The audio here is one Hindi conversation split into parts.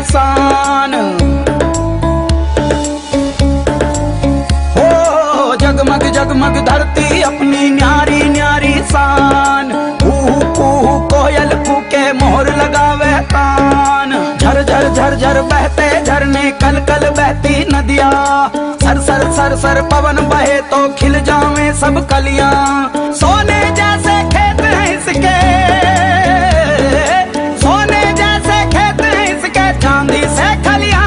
शान। हो जगमग जगमग धरती अपनी न्यारी न्यारी शान। कूहू कोयल कूके मोहर लगावे कान। झर झर झर झर बहते झरने कल कल बहती नदियाँ। सर सर सर सर पवन बहे तो खिल जावे सब कलियां। सोने जैसे खेत हैं इसके, सोने जैसे खेत हैं इसके, चांदी से खलियां।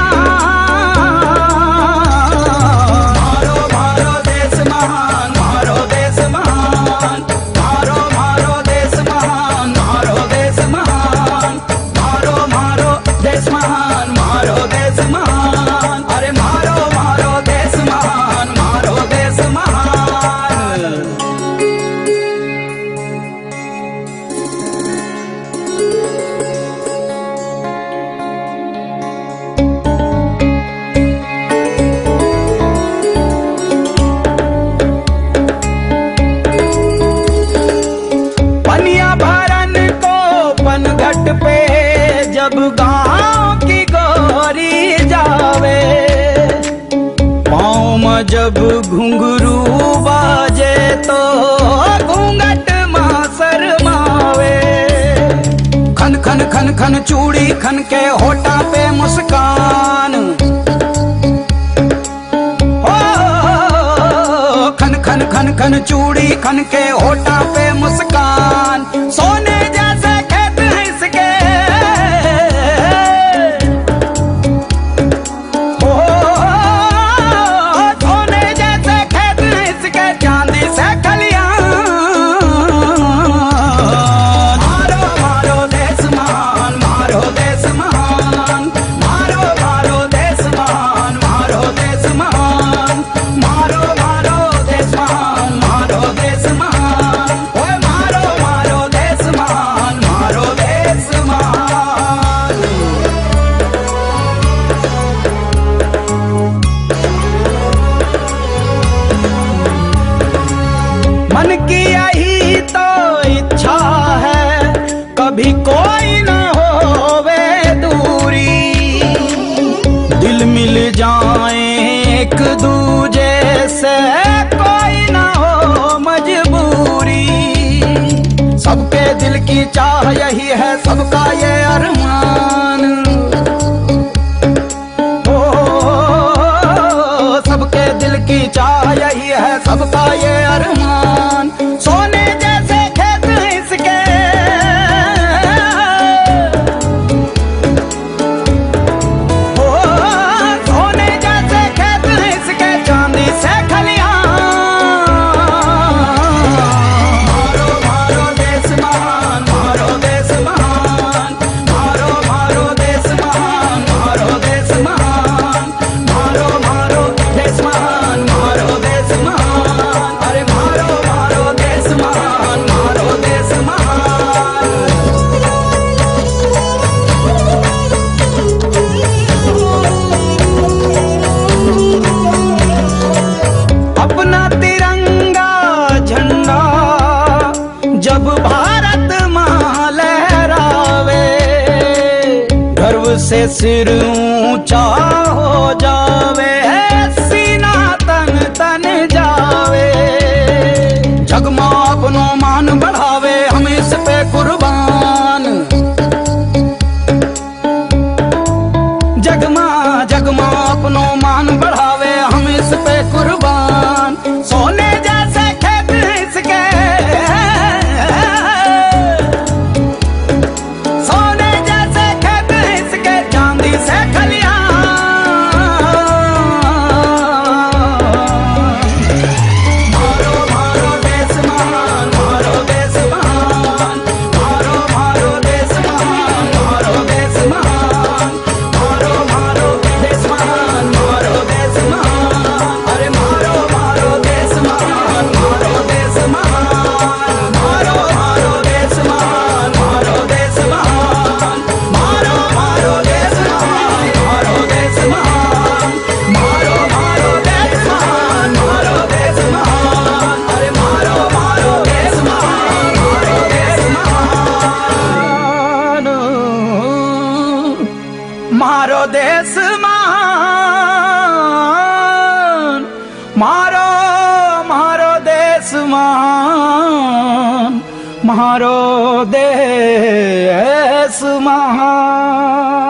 मारो मारो देश महान, मारो देश महान, मारो मारो देश महान, मारो देश महान, मारो मारो देश महान, मारो देश महान। अरे मारो मारो देश महान, मारो देश महान। पनिया भरन को पनघट पे जब गाँव की गोरी जावे। पाँव में जब घुंघरू बाजे तो घूंघट माँ शरमावे। खन खन खन खन चूड़ी खन के होठा पे मुस्कान। ओ खन खन खन खन चूड़ी खन के होठा पे मुस्कान। सोने जैसे खेत हैं इसके, ओ सोने जैसे खेत हैं इसके, चांदी से खलियां। मारो मारो देश महान, मारो देश महान, मारो मारो देश महान, मारो देश महान, मारो मारो देश महान, मारो देश महान। ओए मारो मारो देश महान, मारो देश महान। मन की यही तो इच्छा है, कभी कोई न होवे दूरी। दिल मिल जाए एक दूजे से, कोई न हो मजबूरी। सबके दिल की चाह यही है, सबका ये अरमान। ओ सबके दिल की चाह यही है, सबका ये अरमान। सोने जैसे खेत हैं इसके, ओ सोने जैसे खेत हैं इसके, चांदी से खलियां। मारो मारो देश महान, मारो देश महान, मारो मारो देश महान, मारो देश महान, मारो मारो देश महान, मारो देश महान। अरे मारो मारो देश महान, मारो देश महान। अपना तिरंगा झंडा जब भारत मां लहरावे, गर्व से सिर ऊंचा हो जावे, सीना तन तन जावे। जगमा अपनो मान बढ़ावे, हम इस पे कुर्बान। जगमा जगमा अपनो मान बढ़ावे, हम इस पे कुर्बान। सोने जैसे खेत हैं इसके, सोने जैसे खेत हैं इसके, चांदी से खलियां। मारो मारो देश महान, मारो देश महान, मारो मारो देश महान, मारो देश महान, मारो मारो मारो देश महान, मारो मारो देश महान, मारो देश महान।